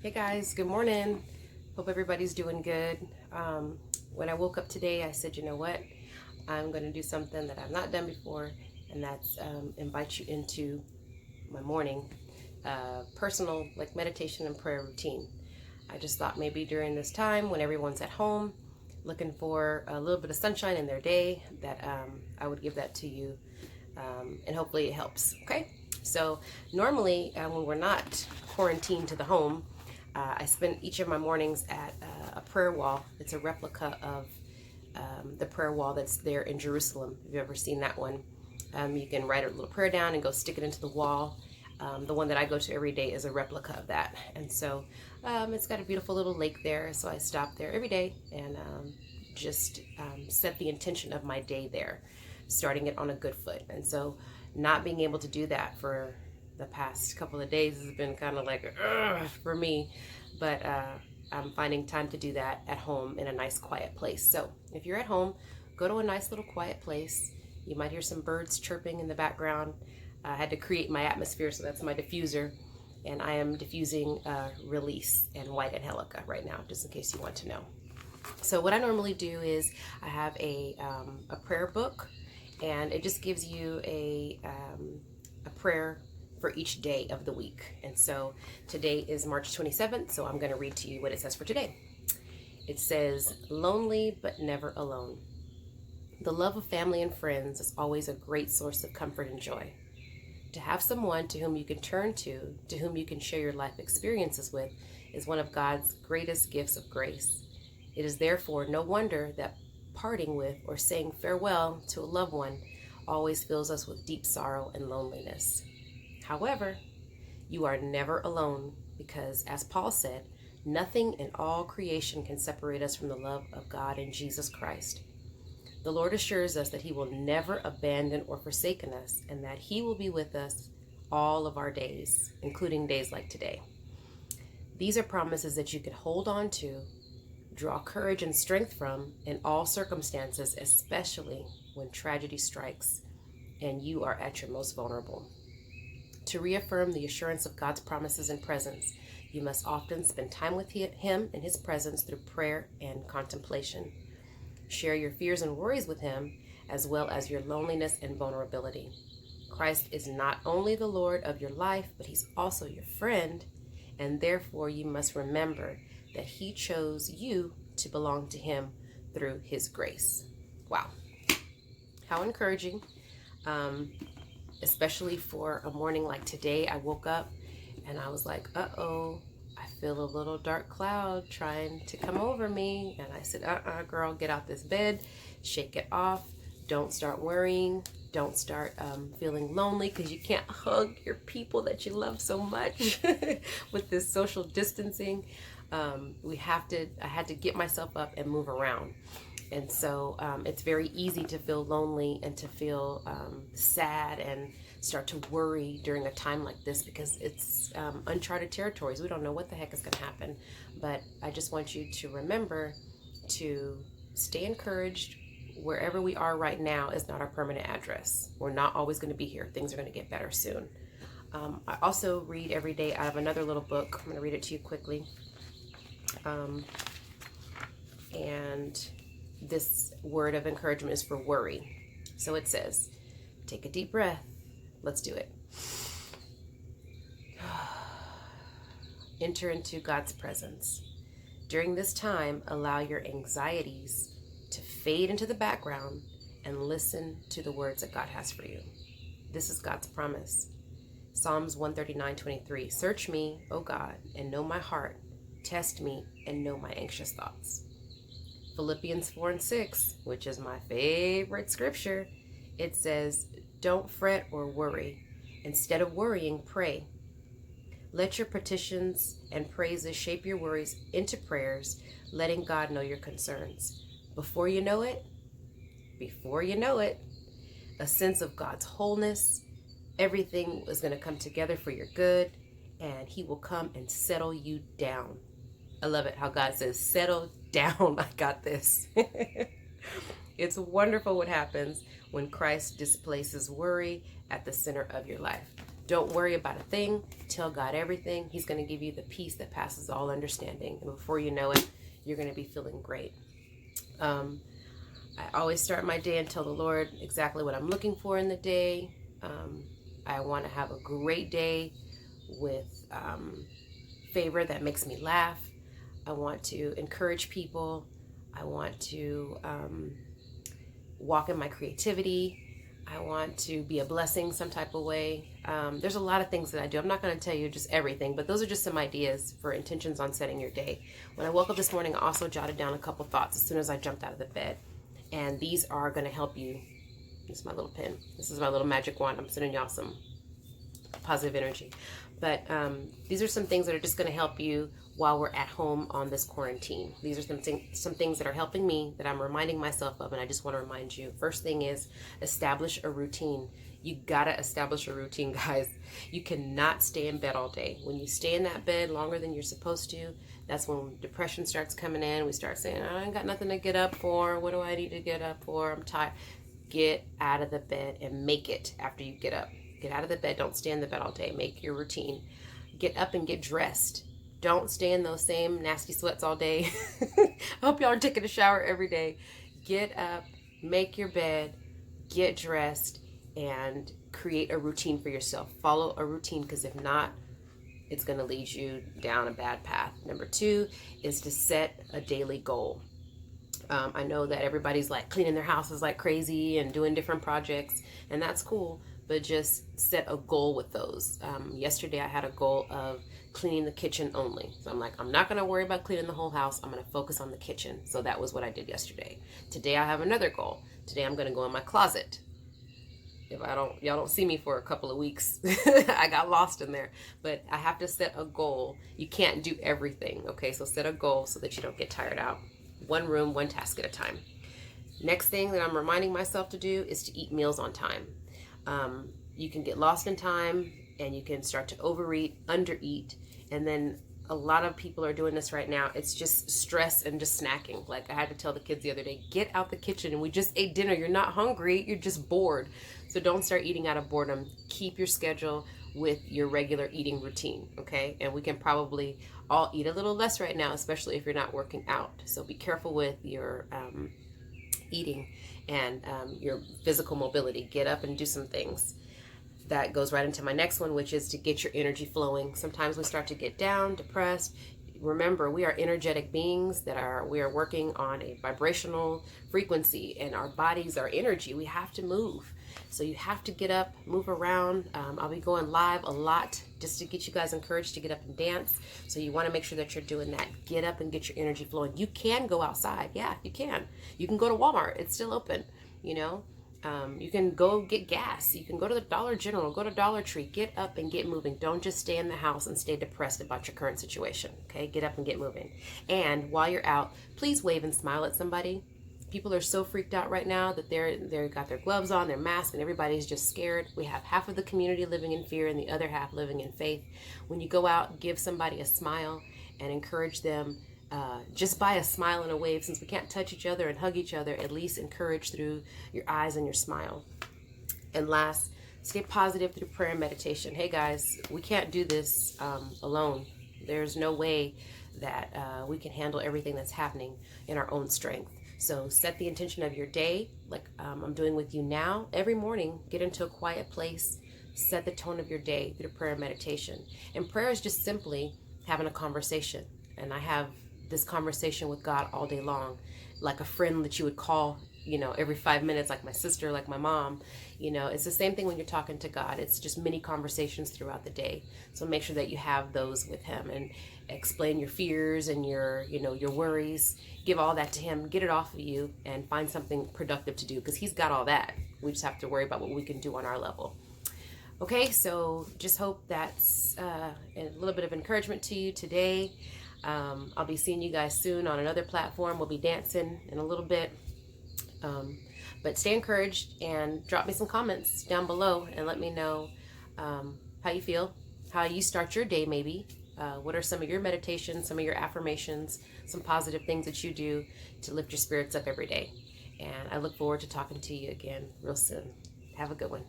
Hey guys, good morning. Hope everybody's doing good. When I woke up today, I said, you know what? I'm going to do something that I've not done before, and that's invite you into my morning personal meditation and prayer routine. I just thought maybe during this time when everyone's at home looking for a little bit of sunshine in their day that I would give that to you, and hopefully it helps. Okay, so normally when we're not quarantined to the home, I spend each of my mornings at a prayer wall. It's a replica of the prayer wall that's there in Jerusalem. If you've ever seen that one, you can write a little prayer down and go stick it into the wall. The one that I go to every day is a replica of that. And so it's got a beautiful little lake there. So I stop there every day and just set the intention of my day there, starting it on a good foot. And so not being able to do that for the past couple of days has been kind of like for me, but I'm finding time to do that at home in a nice quiet place. So if you're at home, go to a nice little quiet place. You might hear some birds chirping in the background. I had to create my atmosphere, so that's my diffuser, and I am diffusing Release and White Angelica right now, just in case you want to know. So what I normally do is I have a prayer book, and it just gives you a prayer for each day of the week. And so today is March 27th, so I'm going to read to you what it says for today. It says, lonely but never alone. The love of family and friends is always a great source of comfort and joy. To have someone to whom you can turn to whom you can share your life experiences with, is one of God's greatest gifts of grace. It is therefore no wonder that parting with or saying farewell to a loved one always fills us with deep sorrow and loneliness. However, you are never alone because, as Paul said, nothing in all creation can separate us from the love of God in Jesus Christ. The Lord assures us that He will never abandon or forsake us, and that He will be with us all of our days, including days like today. These are promises that you can hold on to, draw courage and strength from in all circumstances, especially when tragedy strikes and you are at your most vulnerable. To reaffirm the assurance of God's promises and presence, you must often spend time with Him in His presence through prayer and contemplation. Share your fears and worries with Him, as well as your loneliness and vulnerability. Christ is not only the Lord of your life, but He's also your friend, and therefore you must remember that He chose you to belong to Him through His grace. Wow. How encouraging. Especially for a morning like today. I woke up and I was like, uh-oh, I feel a little dark cloud trying to come over me. And I said, girl, get out this bed, shake it off. Don't start worrying. Don't start feeling lonely because you can't hug your people that you love so much with this social distancing. I had to get myself up and move around. And so it's very easy to feel lonely and to feel sad and start to worry during a time like this because it's uncharted territories. We don't know what the heck is going to happen. But I just want you to remember to stay encouraged. Wherever we are right now is not our permanent address. We're not always going to be here. Things are going to get better soon. I also read every day out of another little book. I'm going to read it to you quickly. And this word of encouragement is for worry. So it says, take a deep breath. Let's do it. Enter into God's presence. During this time, allow your anxieties to fade into the background and listen to the words that God has for you. This is God's promise. Psalms 139:23. Search me, O God, and know my heart. Test me and know my anxious thoughts. Philippians 4:6, which is my favorite scripture, it says, don't fret or worry. Instead of worrying, pray. Let your petitions and praises shape your worries into prayers, letting God know your concerns. Before you know it, a sense of God's wholeness, everything is going to come together for your good, and He will come and settle you down. I love it how God says, settle down, I got this. It's wonderful what happens when Christ displaces worry at the center of your life. Don't worry about a thing. Tell God everything. He's going to give you the peace that passes all understanding. And before you know it, you're going to be feeling great. I always start my day and tell the Lord exactly what I'm looking for in the day. I want to have a great day with favor that makes me laugh. I want to encourage people. I want to walk in my creativity. I want to be a blessing some type of way. There's a lot of things that I do. I'm not going to tell you just everything, but those are just some ideas for intentions on setting your day. When I woke up this morning, I also jotted down a couple thoughts as soon as I jumped out of the bed. And these are going to help you. This is my little pen. This is my little magic wand. I'm sending y'all some positive energy. But these are some things that are just going to help you while we're at home on this quarantine. These are some things that are helping me that I'm reminding myself of, and I just want to remind you. First thing is establish a routine. You got to establish a routine, guys. You cannot stay in bed all day. When you stay in that bed longer than you're supposed to, that's when depression starts coming in. We start saying, I ain't got nothing to get up for. What do I need to get up for? I'm tired. Get out of the bed and make it after you get up. Get out of the bed. Don't stay in the bed all day. Make your routine. Get up and get dressed. Don't stay in those same nasty sweats all day. I hope y'all are taking a shower every day. Get up, make your bed, get dressed, and create a routine for yourself. Follow a routine, because if not, it's going to lead you down a bad path. Number 2 is to set a daily goal. I know that everybody's like cleaning their houses like crazy and doing different projects, and that's cool, but just set a goal with those. Yesterday I had a goal of cleaning the kitchen only. So I'm like, I'm not going to worry about cleaning the whole house. I'm going to focus on the kitchen. So that was what I did yesterday. Today I have another goal. Today I'm going to go in my closet. If y'all don't see me for a couple of weeks, I got lost in there. But I have to set a goal. You can't do everything, okay? So set a goal so that you don't get tired out. One room, one task at a time. Next thing that I'm reminding myself to do is to eat meals on time. You can get lost in time, and you can start to overeat, undereat, and then a lot of people are doing this right now. It's just stress and just snacking. Like I had to tell the kids the other day, get out the kitchen, and we just ate dinner. You're not hungry, you're just bored. So don't start eating out of boredom. Keep your schedule with your regular eating routine, okay? And we can probably all eat a little less right now, especially if you're not working out. So be careful with your eating and your physical mobility. Get up and do some things. That goes right into my next one, which is to get your energy flowing. Sometimes we start to get down, depressed. Remember, we are energetic beings we are working on a vibrational frequency, and our bodies are energy. We have to move. So you have to get up, move around. I'll be going live a lot just to get you guys encouraged to get up and dance. So you want to make sure that you're doing that. Get up and get your energy flowing. You can go outside. Yeah, you can. You can go to Walmart. It's still open, you know. You can go get gas. You can go to the Dollar General, go to Dollar Tree. Get up and get moving. Don't just stay in the house and stay depressed about your current situation. Okay, get up and get moving. And while you're out, please wave and smile at somebody. People are so freaked out right now that they're got their gloves on, their mask, and everybody's just scared. We have half of the community living in fear and the other half living in faith. When you go out, give somebody a smile and encourage them. Just by a smile and a wave. Since we can't touch each other and hug each other, at least encourage through your eyes and your smile. And last, stay positive through prayer and meditation. Hey guys, we can't do this alone. There's no way that we can handle everything that's happening in our own strength. So set the intention of your day, like I'm doing with you now. Every morning, get into a quiet place, set the tone of your day through prayer and meditation. And prayer is just simply having a conversation. And I have this conversation with God all day long, like a friend that you would call, every 5 minutes, like my sister, like my mom. It's the same thing when you're talking to God. It's just many conversations throughout the day. So make sure that you have those with him and explain your fears and your worries. Give all that to him, get it off of you, and find something productive to do, because he's got all that. We just have to worry about what we can do on our level. Okay, so just hope that's a little bit of encouragement to you today. I'll be seeing you guys soon on another platform. We'll be dancing in a little bit. But stay encouraged and drop me some comments down below and let me know how you feel, how you start your day maybe. What are some of your meditations, some of your affirmations, some positive things that you do to lift your spirits up every day. And I look forward to talking to you again real soon. Have a good one.